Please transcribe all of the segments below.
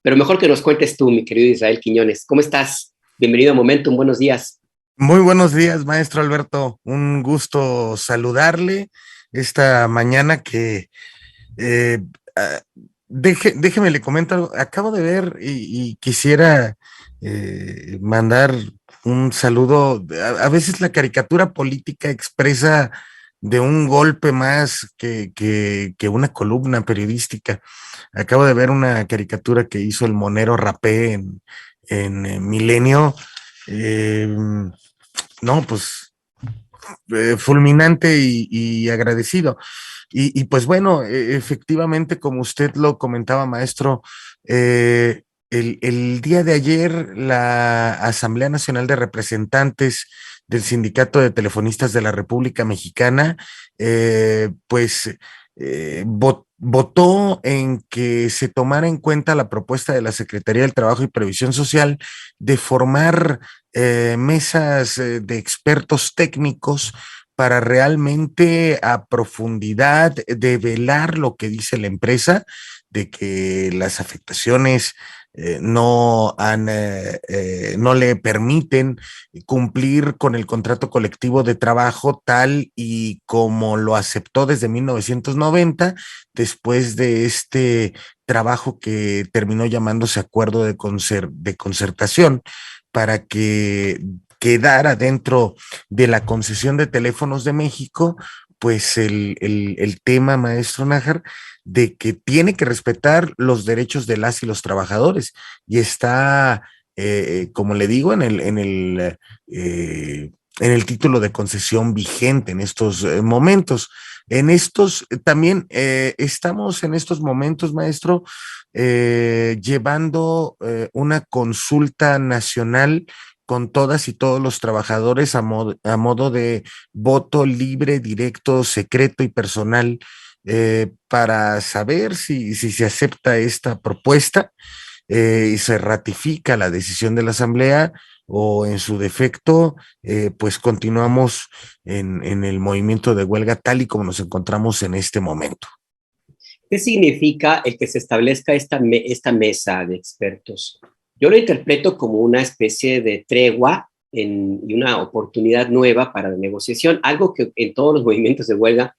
Pero mejor que nos cuentes tú, mi querido Israel Quiñones. ¿Cómo estás? Bienvenido a Momentum, buenos días. Muy buenos días, maestro Alberto. Un gusto saludarle esta mañana que eh, ah, déjeme le comento algo. Acabo de ver y quisiera mandar un saludo. A veces la caricatura política expresa de un golpe más que una columna periodística. Acabo de ver una caricatura que hizo el Monero Rapé en Milenio. Eh, no, pues fulminante y agradecido. Pues bueno, efectivamente, como usted lo comentaba, maestro, el día de ayer la Asamblea Nacional de Representantes del Sindicato de Telefonistas de la República Mexicana, pues votó en que se tomara en cuenta la propuesta de la Secretaría del Trabajo y Previsión Social de formar mesas de expertos técnicos para realmente a profundidad develar lo que dice la empresa, de que las afectaciones no le permiten cumplir con el contrato colectivo de trabajo tal y como lo aceptó desde 1990, después de este trabajo que terminó llamándose Acuerdo de Concertación, para que quedara dentro de la concesión de teléfonos de México, pues el tema, maestro Nájar, de que tiene que respetar los derechos de las y los trabajadores. Y está, como le digo, en el título de concesión vigente en estos momentos. En estos, también estamos en estos momentos, maestro, llevando una consulta nacional con todas y todos los trabajadores a modo de voto libre, directo, secreto y personal, para saber si se acepta esta propuesta y se ratifica la decisión de la Asamblea, o en su defecto, pues continuamos en el movimiento de huelga tal y como nos encontramos en este momento. ¿Qué significa el que se establezca esta mesa de expertos? Yo lo interpreto como una especie de tregua y una oportunidad nueva para la negociación, algo que en todos los movimientos de huelga,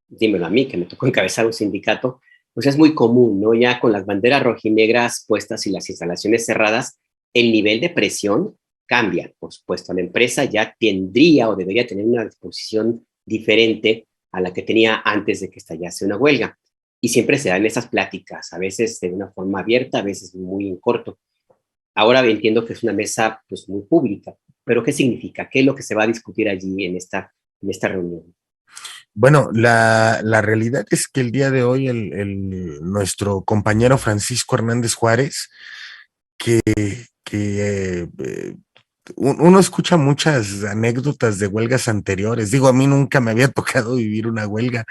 dímelo a mí, que me tocó encabezar un sindicato, pues es muy común, ¿no? Ya con las banderas rojinegras puestas y las instalaciones cerradas, el nivel de presión cambia. Por supuesto, la empresa ya tendría o debería tener una disposición diferente a la que tenía antes de que estallase una huelga. Y siempre se dan esas pláticas, a veces de una forma abierta, a veces muy en corto. Ahora entiendo que es una mesa pues muy pública, pero ¿qué significa? ¿Qué es lo que se va a discutir allí en esta reunión? Bueno, la realidad es que el día de hoy nuestro compañero Francisco Hernández Juárez, que uno escucha muchas anécdotas de huelgas anteriores. Digo, a mí nunca me había tocado vivir una huelga,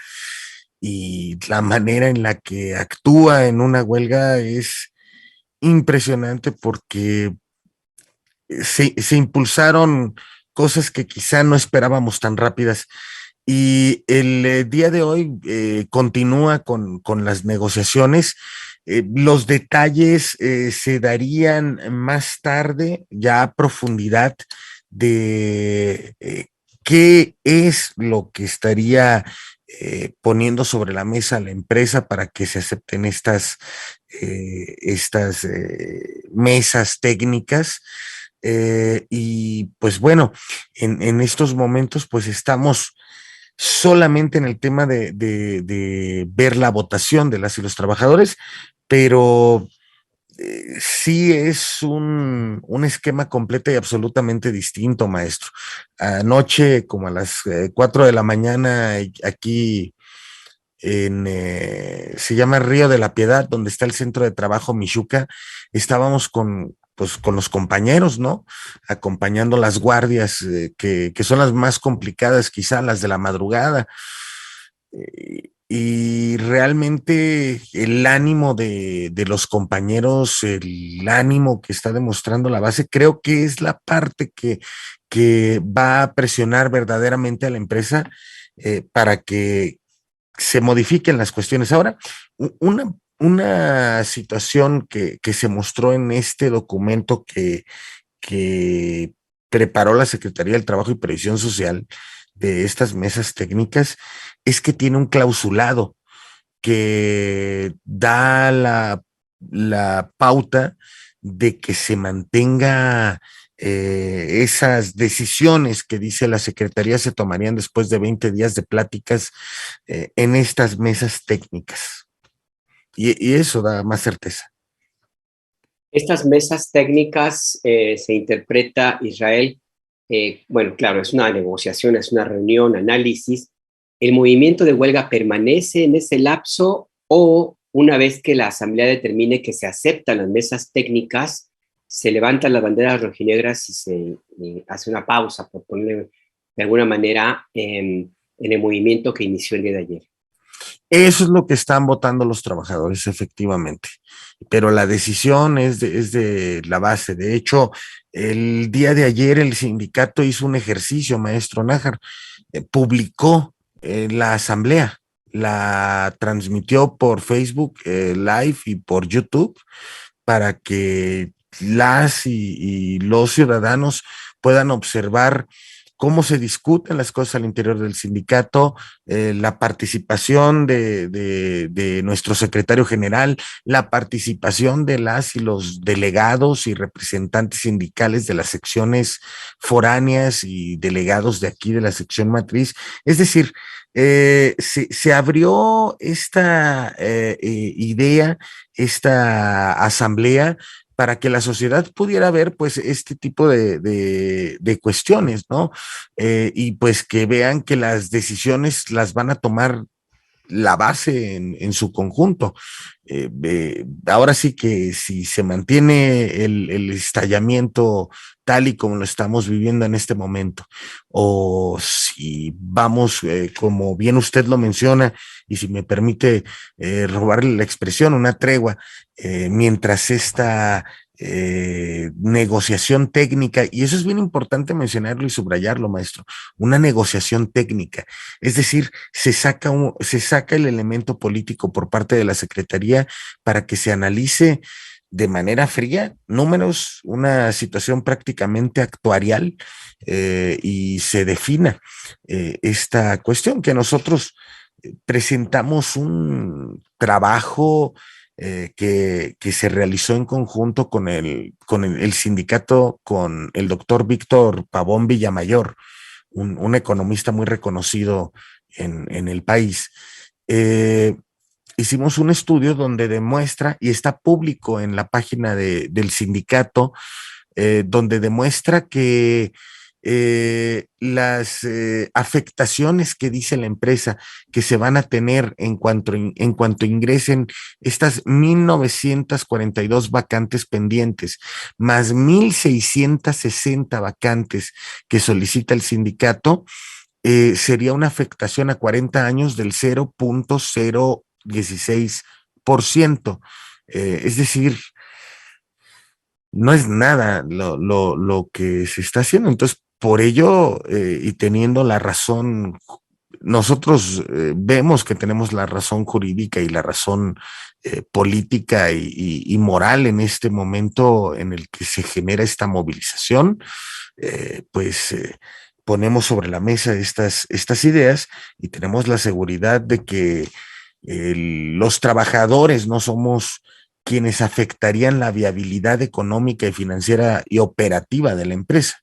y la manera en la que actúa en una huelga es impresionante, porque se impulsaron cosas que quizá no esperábamos tan rápidas. Y el día de hoy continúa con las negociaciones. Los detalles se darían más tarde, ya a profundidad, de qué es lo que estaría poniendo sobre la mesa la empresa para que se acepten estas mesas técnicas. Y pues bueno, en estos momentos pues estamos solamente en el tema de ver la votación de las y los trabajadores, pero sí es un esquema completo y absolutamente distinto, maestro. Anoche, como a las 4 de la mañana, aquí se llama Río de la Piedad, donde está el centro de trabajo Michuca, estábamos pues, con los compañeros, ¿no? Acompañando las guardias, que son las más complicadas, quizá las de la madrugada. Y realmente el ánimo de los compañeros, el ánimo que está demostrando la base, creo que es la parte que va a presionar verdaderamente a la empresa para que se modifiquen las cuestiones. Ahora, una una situación que se mostró en este documento que preparó la Secretaría del Trabajo y Previsión Social de estas mesas técnicas es que tiene un clausulado que da la pauta de que se mantenga esas decisiones que dice la Secretaría se tomarían después de 20 días de pláticas en estas mesas técnicas. Y eso da más certeza. Estas mesas técnicas se interpreta, Israel, bueno, claro, es una negociación, es una reunión, análisis. ¿El movimiento de huelga permanece en ese lapso o una vez que la Asamblea determine que se aceptan las mesas técnicas, se levantan las banderas rojinegras y se hace una pausa, por ponerle de alguna manera, en el movimiento que inició el día de ayer? Eso es lo que están votando los trabajadores, efectivamente. Pero la decisión es de la base. De hecho, el día de ayer el sindicato hizo un ejercicio, maestro Nájar, publicó la asamblea, la transmitió por Facebook Live y por YouTube para que y los ciudadanos puedan observar cómo se discuten las cosas al interior del sindicato, la participación de nuestro secretario general, la participación de las y los delegados y representantes sindicales de las secciones foráneas y delegados de aquí de la sección matriz. Es decir, se abrió esta idea, esta asamblea para que la sociedad pudiera ver pues este tipo de cuestiones, ¿no? Y pues que vean que las decisiones las van a tomar la base en su conjunto. Ahora sí que si se mantiene el estallamiento tal y como lo estamos viviendo en este momento, o si vamos, como bien usted lo menciona, y si me permite robarle la expresión, una tregua, mientras esta negociación técnica, y eso es bien importante mencionarlo y subrayarlo, maestro, una negociación técnica, es decir, se saca el elemento político por parte de la Secretaría para que se analice de manera fría números, una situación prácticamente actuarial y se defina esta cuestión que nosotros presentamos un trabajo que se realizó en conjunto con el sindicato, con el doctor Víctor Pavón Villamayor, un economista muy reconocido en el país. Eh, Hicimos un estudio donde demuestra, y está público en la página del sindicato, donde demuestra que las afectaciones que dice la empresa que se van a tener en cuanto ingresen estas 1,942 vacantes pendientes, más 1,660 vacantes que solicita el sindicato, sería una afectación a 40 años del 0,016%. Es decir, no es nada lo que se está haciendo. Entonces, por ello, y teniendo la razón, nosotros vemos que tenemos la razón jurídica y la razón política y moral en este momento en el que se genera esta movilización, pues ponemos sobre la mesa estas ideas y tenemos la seguridad de que los trabajadores no somos quienes afectarían la viabilidad económica y financiera y operativa de la empresa,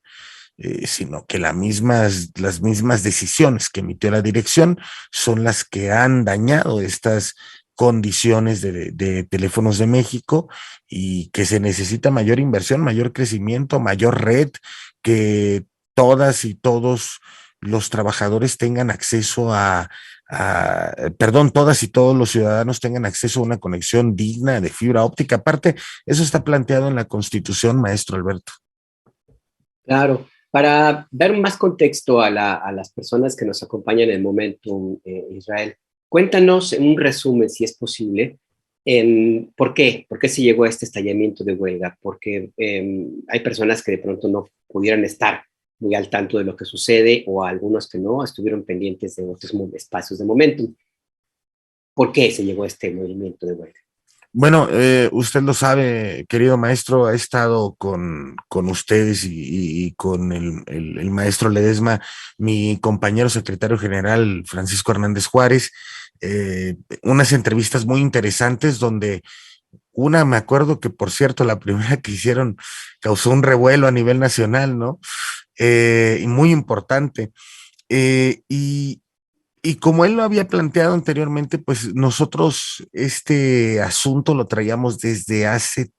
sino que las mismas decisiones que emitió la dirección son las que han dañado estas condiciones de Teléfonos de México y que se necesita mayor inversión, mayor crecimiento, mayor red, que todas y todos los trabajadores tengan acceso perdón, todas y todos los ciudadanos tengan acceso a una conexión digna de fibra óptica. Aparte, eso está planteado en la Constitución, maestro Alberto. Claro, para dar más contexto a las personas que nos acompañan en el momento, Israel, cuéntanos en un resumen, si es posible, ¿por qué se llegó a este estallamiento de huelga? Porque hay personas que de pronto no pudieran estar muy al tanto de lo que sucede o algunos que no estuvieron pendientes de otros espacios de momento. ¿Por qué se llegó a este movimiento de huelga? Bueno, usted lo sabe, querido maestro, ha estado con ustedes y con el maestro Ledesma, mi compañero secretario general Francisco Hernández Juárez, unas entrevistas muy interesantes donde una, me acuerdo que por cierto, la primera que hicieron causó un revuelo a nivel nacional, ¿no? Y muy importante. Eh, y, y como él lo había planteado anteriormente, pues nosotros este asunto lo traíamos desde hace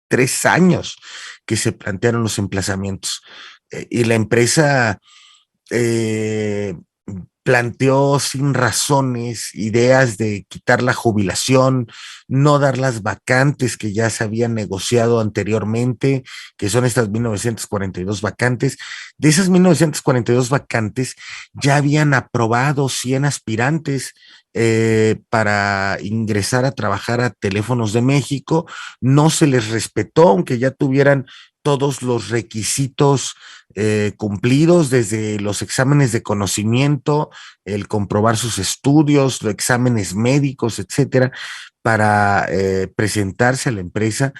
3 años que se plantearon los emplazamientos. Y la empresa eh, planteó sin razones ideas de quitar la jubilación, no dar las vacantes que ya se habían negociado anteriormente, que son estas 1942 vacantes. De esas 1942 vacantes ya habían aprobado 100 aspirantes para ingresar a trabajar a Teléfonos de México. No se les respetó, aunque ya tuvieran todos los requisitos cumplidos, desde los exámenes de conocimiento, el comprobar sus estudios, los exámenes médicos, etcétera, para presentarse a la empresa.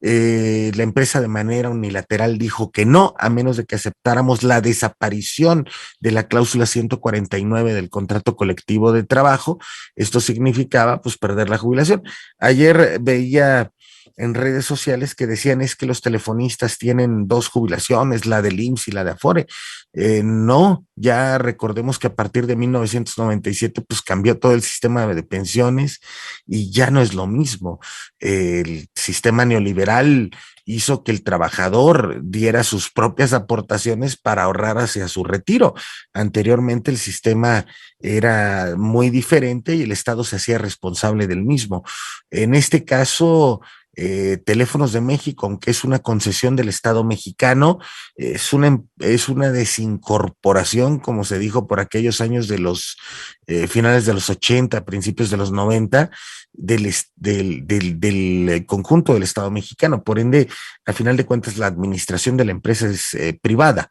La empresa de manera unilateral dijo que no, a menos de que aceptáramos la desaparición de la cláusula 149 del contrato colectivo de trabajo. Esto significaba pues perder la jubilación. Ayer veía en redes sociales que decían es que los telefonistas tienen dos jubilaciones, la del IMSS y la de Afore. No, ya recordemos que a partir de 1997 pues cambió todo el sistema de pensiones y ya no es lo mismo. El sistema neoliberal hizo que el trabajador diera sus propias aportaciones para ahorrar hacia su retiro. Anteriormente el sistema era muy diferente y el Estado se hacía responsable del mismo. En este caso, Teléfonos de México, aunque es una concesión del Estado mexicano, es una desincorporación, como se dijo por aquellos años de los finales de los 80, principios de los 90, del conjunto del Estado mexicano. Por ende, al final de cuentas, la administración de la empresa es privada,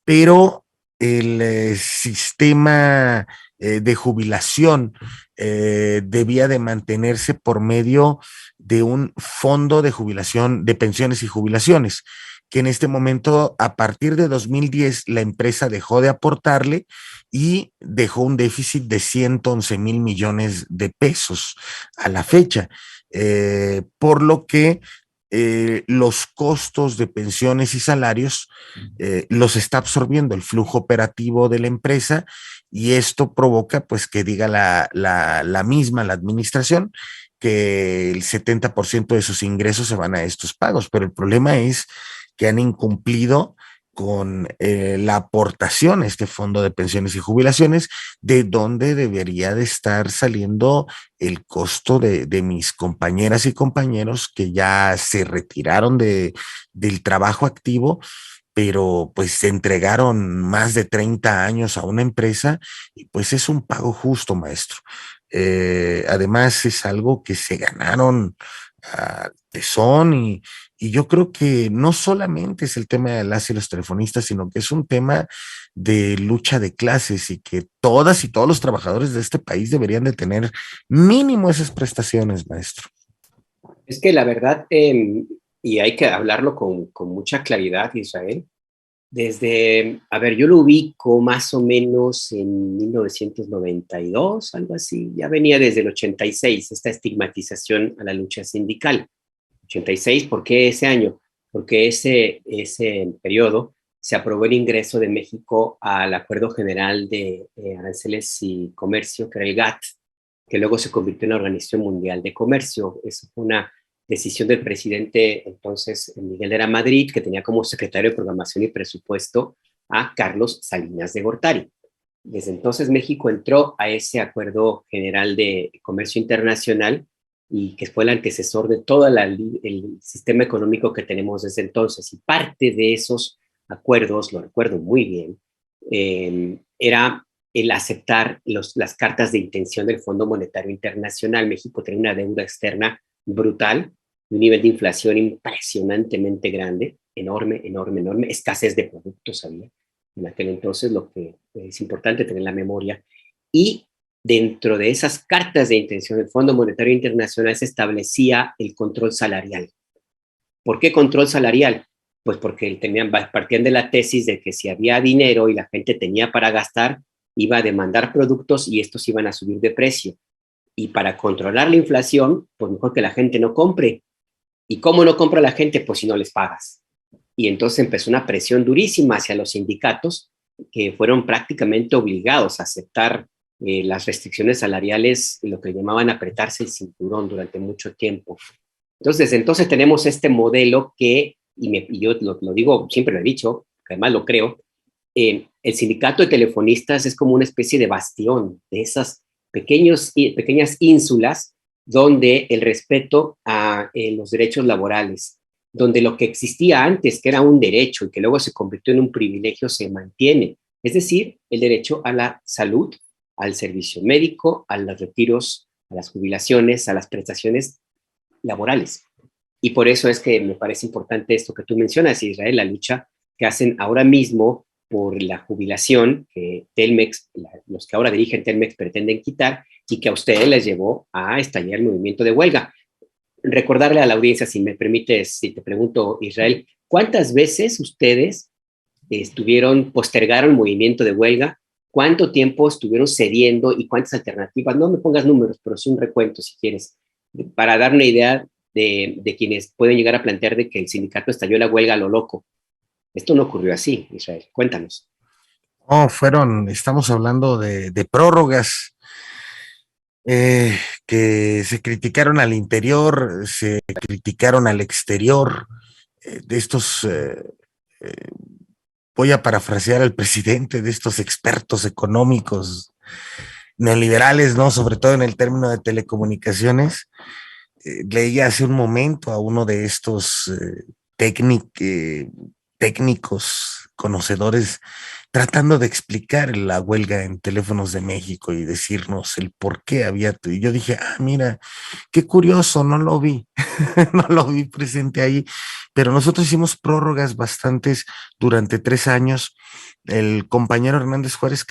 pero el sistema de jubilación debía de mantenerse por medio de un fondo de jubilación, de pensiones y jubilaciones, que en este momento, a partir de 2010, la empresa dejó de aportarle y dejó un déficit de 111,000 millones de pesos a la fecha, por lo que los costos de pensiones y salarios los está absorbiendo el flujo operativo de la empresa, y esto provoca pues que diga la misma, la administración, que el 70% de sus ingresos se van a estos pagos, pero el problema es que han incumplido con la aportación a este fondo de pensiones y jubilaciones, de donde debería de estar saliendo el costo de mis compañeras y compañeros que ya se retiraron del trabajo activo, pero pues se entregaron más de 30 años a una empresa y pues es un pago justo, maestro. Además es algo que se ganaron a tesón, y yo creo que no solamente es el tema de las y los telefonistas, sino que es un tema de lucha de clases y que todas y todos los trabajadores de este país deberían de tener mínimo esas prestaciones, maestro. Es que la verdad, y hay que hablarlo con mucha claridad, Israel, desde, a ver, yo lo ubico más o menos en 1992, algo así, ya venía desde el 86, esta estigmatización a la lucha sindical. 86, ¿por qué ese año? Porque ese periodo se aprobó el ingreso de México al Acuerdo General de Aranceles y Comercio, que era el GATT, que luego se convirtió en la Organización Mundial de Comercio. Eso fue una decisión del presidente entonces Miguel de la Madrid, que tenía como secretario de Programación y Presupuesto a Carlos Salinas de Gortari. Desde entonces México entró a ese Acuerdo General de Comercio Internacional, y que fue el antecesor de todo el sistema económico que tenemos desde entonces. Y parte de esos acuerdos, lo recuerdo muy bien, era el aceptar las cartas de intención del Fondo Monetario Internacional. México tenía una deuda externa brutal, un nivel de inflación impresionantemente grande, enorme, enorme, enorme, escasez de productos había en aquel entonces, lo que es importante tener en la memoria. Y dentro de esas cartas de intención del Fondo Monetario Internacional se establecía el control salarial. ¿Por qué control salarial? Pues porque partían de la tesis de que si había dinero y la gente tenía para gastar, iba a demandar productos y estos iban a subir de precio. Y para controlar la inflación, pues mejor que la gente no compre. ¿Y cómo no compra la gente? Pues si no les pagas. Y entonces empezó una presión durísima hacia los sindicatos, que fueron prácticamente obligados a aceptar las restricciones salariales, lo que llamaban apretarse el cinturón durante mucho tiempo. Entonces, desde entonces tenemos este modelo que, y yo lo digo, siempre lo he dicho, que además lo creo, el sindicato de telefonistas es como una especie de bastión de esas pequeñas ínsulas donde el respeto a los derechos laborales, donde lo que existía antes, que era un derecho y que luego se convirtió en un privilegio, se mantiene. Es decir, el derecho a la salud, al servicio médico, a los retiros, a las jubilaciones, a las prestaciones laborales. Y por eso es que me parece importante esto que tú mencionas, Israel, la lucha que hacen ahora mismo por la jubilación que Telmex, los que ahora dirigen Telmex pretenden quitar y que a ustedes les llevó a estallar el movimiento de huelga. Recordarle a la audiencia, si me permites, si te pregunto, Israel, ¿cuántas veces ustedes postergaron movimiento de huelga? ¿Cuánto tiempo estuvieron cediendo y cuántas alternativas? No me pongas números, pero sí un recuento si quieres, para dar una idea de quienes pueden llegar a plantear de que el sindicato estalló la huelga a lo loco. Esto no ocurrió así, Israel. Cuéntanos. No, estamos hablando de prórrogas que se criticaron al interior, se criticaron al exterior, de estos, eh, voy a parafrasear al presidente, de estos expertos económicos neoliberales, ¿no? Sobre todo en el término de telecomunicaciones. Leía hace un momento a uno de estos técnicos conocedores tratando de explicar la huelga en Teléfonos de México y decirnos el por qué había. Y yo dije, mira, qué curioso, no lo vi, no lo vi presente ahí, pero nosotros hicimos prórrogas bastantes durante 3 años. El compañero Hernández Juárez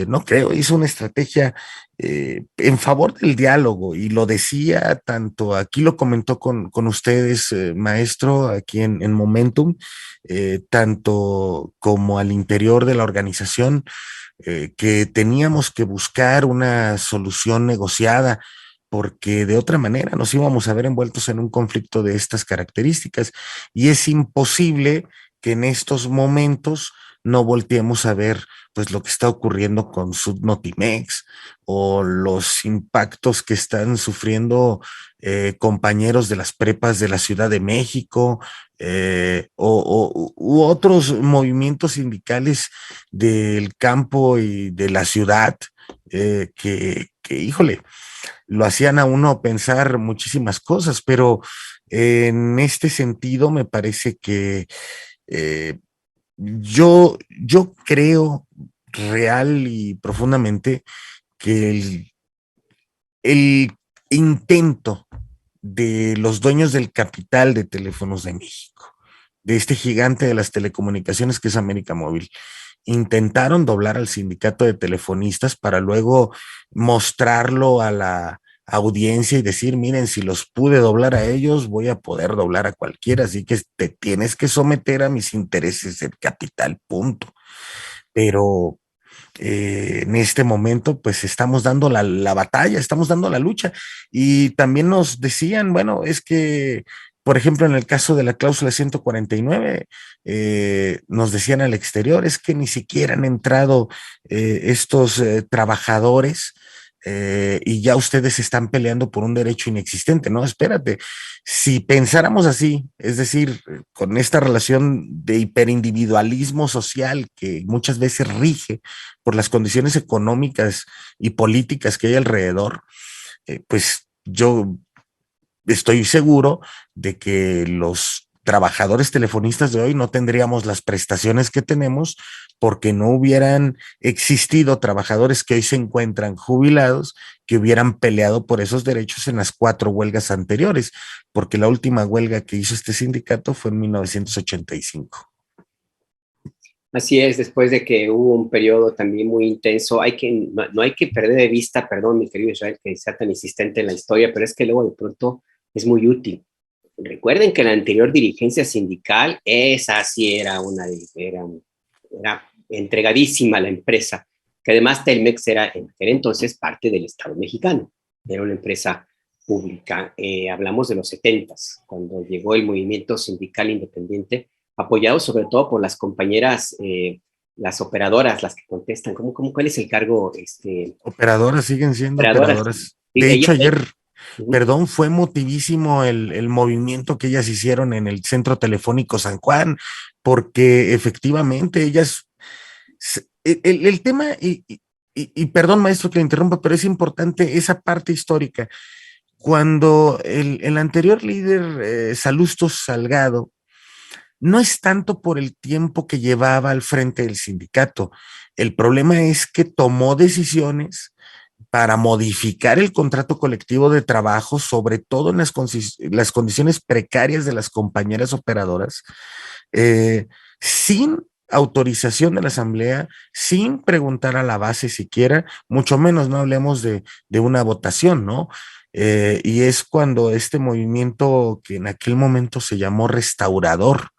no creo, hizo una estrategia en favor del diálogo y lo decía tanto, aquí lo comentó con ustedes, maestro, aquí en Momentum, tanto como al interior de la organización, que teníamos que buscar una solución negociada porque de otra manera nos íbamos a ver envueltos en un conflicto de estas características y es imposible que en estos momentos no volteemos a ver pues lo que está ocurriendo con Subnotimex o los impactos que están sufriendo compañeros de las prepas de la Ciudad de México u otros movimientos sindicales del campo y de la ciudad híjole, lo hacían a uno pensar muchísimas cosas, pero en este sentido me parece que eh, yo creo real y profundamente que el intento de los dueños del capital de Teléfonos de México, de este gigante de las telecomunicaciones que es América Móvil, intentaron doblar al sindicato de telefonistas para luego mostrarlo a la audiencia y decir, miren, si los pude doblar a ellos, voy a poder doblar a cualquiera, así que te tienes que someter a mis intereses del capital, punto. Pero en este momento, pues estamos dando la batalla, estamos dando la lucha. Y también nos decían, bueno, es que, por ejemplo, en el caso de la cláusula 149, nos decían al exterior, es que ni siquiera han entrado estos trabajadores. Y ya ustedes están peleando por un derecho inexistente, ¿no? Espérate, si pensáramos así, es decir, con esta relación de hiperindividualismo social que muchas veces rige por las condiciones económicas y políticas que hay alrededor, pues yo estoy seguro de que los trabajadores telefonistas de hoy no tendríamos las prestaciones que tenemos porque no hubieran existido trabajadores que hoy se encuentran jubilados que hubieran peleado por esos derechos en las 4 huelgas anteriores, porque la última huelga que hizo este sindicato fue en 1985. Así es, después de que hubo un periodo también muy intenso, no hay que perder de vista, perdón, mi querido Israel, que sea tan insistente en la historia, pero es que luego de pronto es muy útil. Recuerden que la anterior dirigencia sindical, esa sí era entregadísima a la empresa, que además Telmex era en aquel entonces parte del Estado mexicano, era una empresa pública. Hablamos de los 70s, cuando llegó el movimiento sindical independiente, apoyado sobre todo por las compañeras, las operadoras, las que contestan, ¿cuál es el cargo? Operadoras siguen siendo Operadoras. operadoras. Sí, De hecho, ayer, uh-huh. perdón, fue motivísimo el movimiento que ellas hicieron en el Centro Telefónico San Juan, porque efectivamente ellas, el tema, y perdón, maestro, que le interrumpa, pero es importante esa parte histórica. Cuando el anterior líder, Salustos Salgado, no es tanto por el tiempo que llevaba al frente del sindicato. El problema es que tomó decisiones para modificar el contrato colectivo de trabajo, sobre todo en las condiciones precarias de las compañeras operadoras, eh, sin autorización de la asamblea, sin preguntar a la base siquiera, mucho menos no hablemos de una votación, ¿no? Y es cuando este movimiento que en aquel momento se llamó restaurador,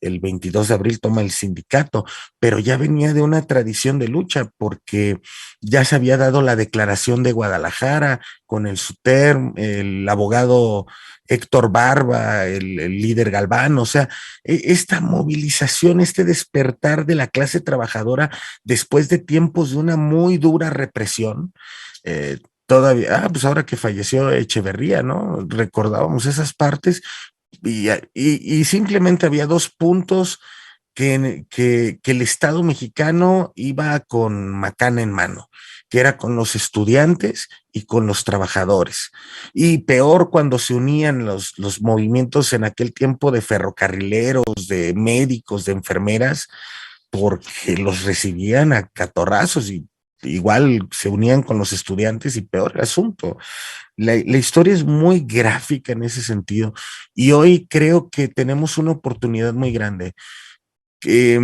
el 22 de abril toma el sindicato, pero ya venía de una tradición de lucha porque ya se había dado la declaración de Guadalajara con el SUTER, el abogado Héctor Barba, el líder Galván, o sea, esta movilización, este despertar de la clase trabajadora después de tiempos de una muy dura represión, todavía, pues ahora que falleció Echeverría, ¿no? Recordábamos esas partes y simplemente había dos puntos que el Estado mexicano iba con macana en mano, que era con los estudiantes y con los trabajadores. Y peor cuando se unían los movimientos en aquel tiempo de ferrocarrileros, de médicos, de enfermeras, porque los recibían a catorrazos y igual se unían con los estudiantes y peor el asunto. La historia es muy gráfica en ese sentido y hoy creo que tenemos una oportunidad muy grande. Eh,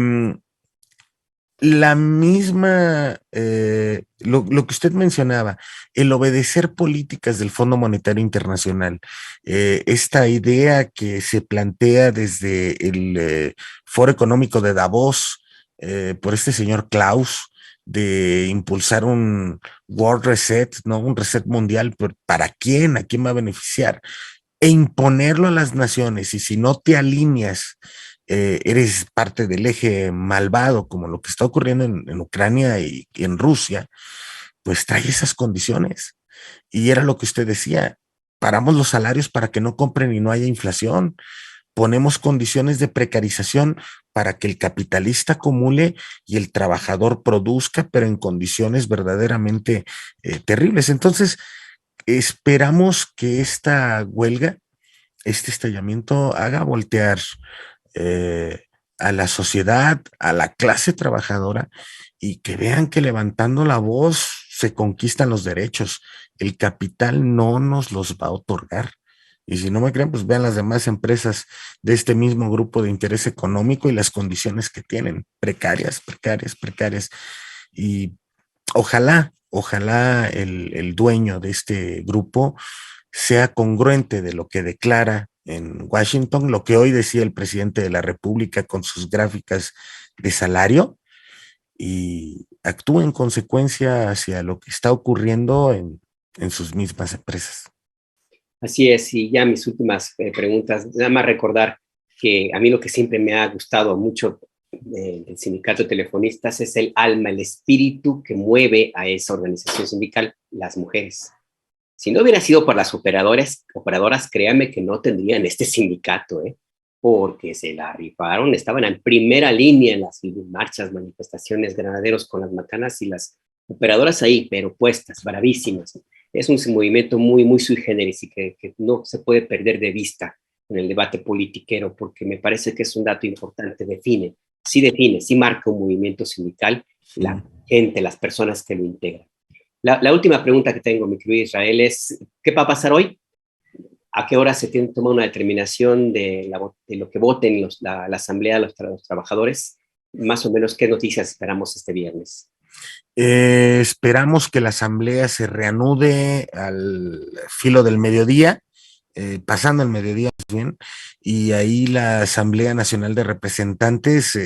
la misma, lo que usted mencionaba, el obedecer políticas del Fondo Monetario Internacional, esta idea que se plantea desde el Foro Económico de Davos por este señor Klaus, de impulsar un World Reset, ¿no? Un reset mundial, pero ¿para quién? ¿A quién va a beneficiar? E imponerlo a las naciones, y si no te alineas, eres parte del eje malvado, como lo que está ocurriendo en Ucrania y en Rusia, pues trae esas condiciones. Y era lo que usted decía, paramos los salarios para que no compren y no haya inflación, ponemos condiciones de precarización para que el capitalista acumule y el trabajador produzca, pero en condiciones verdaderamente terribles. Entonces, esperamos que esta huelga, este estallamiento haga voltear eh, a la sociedad, a la clase trabajadora, y que vean que levantando la voz se conquistan los derechos. El capital no nos los va a otorgar. Y si no me creen, pues vean las demás empresas de este mismo grupo de interés económico y las condiciones que tienen, precarias, precarias, precarias. Y ojalá el dueño de este grupo sea congruente de lo que declara en Washington, lo que hoy decía el presidente de la República con sus gráficas de salario, y actúe en consecuencia hacia lo que está ocurriendo en sus mismas empresas. Así es, y ya mis últimas preguntas, nada más recordar que a mí lo que siempre me ha gustado mucho del sindicato de telefonistas es el alma, el espíritu que mueve a esa organización sindical, las mujeres. Si no hubiera sido por las operadoras, créanme que no tendrían este sindicato, porque se la rifaron, estaban en primera línea en las marchas, manifestaciones, granaderos con las macanas y las operadoras ahí, pero puestas, bravísimas. Es un movimiento muy, muy sui generis y que no se puede perder de vista en el debate politiquero, porque me parece que es un dato importante, define, sí marca un movimiento sindical, la gente, las personas que lo integran. La última pregunta que tengo, mi querido Israel, es, ¿qué va a pasar hoy? ¿A qué hora se tiene que tomar una determinación de lo que voten la asamblea, los trabajadores? más o menos qué noticias esperamos este viernes. Esperamos que la asamblea se reanude al filo del mediodía, pasando el mediodía más bien, y ahí la Asamblea Nacional de Representantes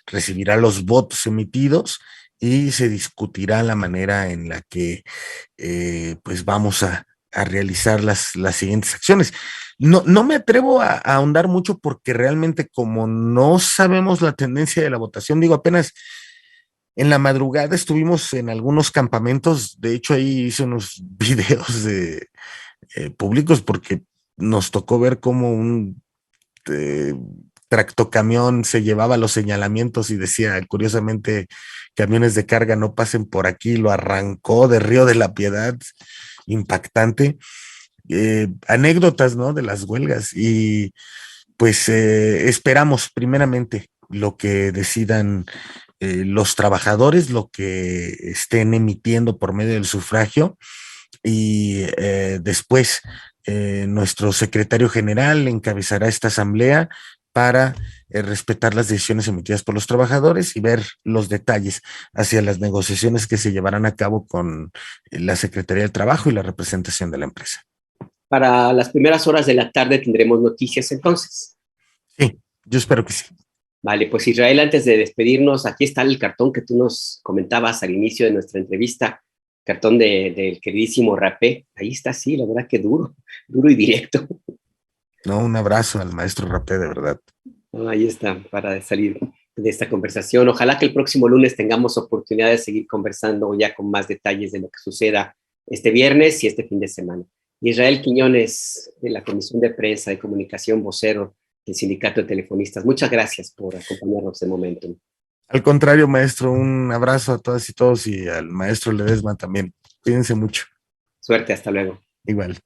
recibirá los votos emitidos y se discutirá la manera en la que pues vamos a realizar las siguientes acciones. No me atrevo a ahondar mucho porque realmente como no sabemos la tendencia de la votación, digo, apenas en la madrugada estuvimos en algunos campamentos, de hecho ahí hice unos videos públicos porque nos tocó ver cómo un eh, tractocamión se llevaba los señalamientos y decía, curiosamente, camiones de carga no pasen por aquí, lo arrancó de Río de la Piedad, impactante. Anécdotas, ¿no? De las huelgas y pues esperamos primeramente lo que decidan los trabajadores, lo que estén emitiendo por medio del sufragio y después nuestro secretario general encabezará esta asamblea para respetar las decisiones emitidas por los trabajadores y ver los detalles hacia las negociaciones que se llevarán a cabo con la Secretaría del Trabajo y la representación de la empresa. Para las primeras horas de la tarde tendremos noticias entonces. Sí, yo espero que sí. Vale, pues Israel, antes de despedirnos, aquí está el cartón que tú nos comentabas al inicio de nuestra entrevista, cartón del queridísimo Rapé. Ahí está, sí, la verdad que duro y directo. No, un abrazo al maestro Rapé, de verdad. Ahí está, para salir de esta conversación. Ojalá que el próximo lunes tengamos oportunidad de seguir conversando ya con más detalles de lo que suceda este viernes y este fin de semana. Israel Quiñones, de la Comisión de Prensa y Comunicación, vocero del Sindicato de Telefonistas. Muchas gracias por acompañarnos de momento. Al contrario, maestro, un abrazo a todas y todos y al maestro Ledesma también. Cuídense mucho. Suerte, hasta luego. Igual.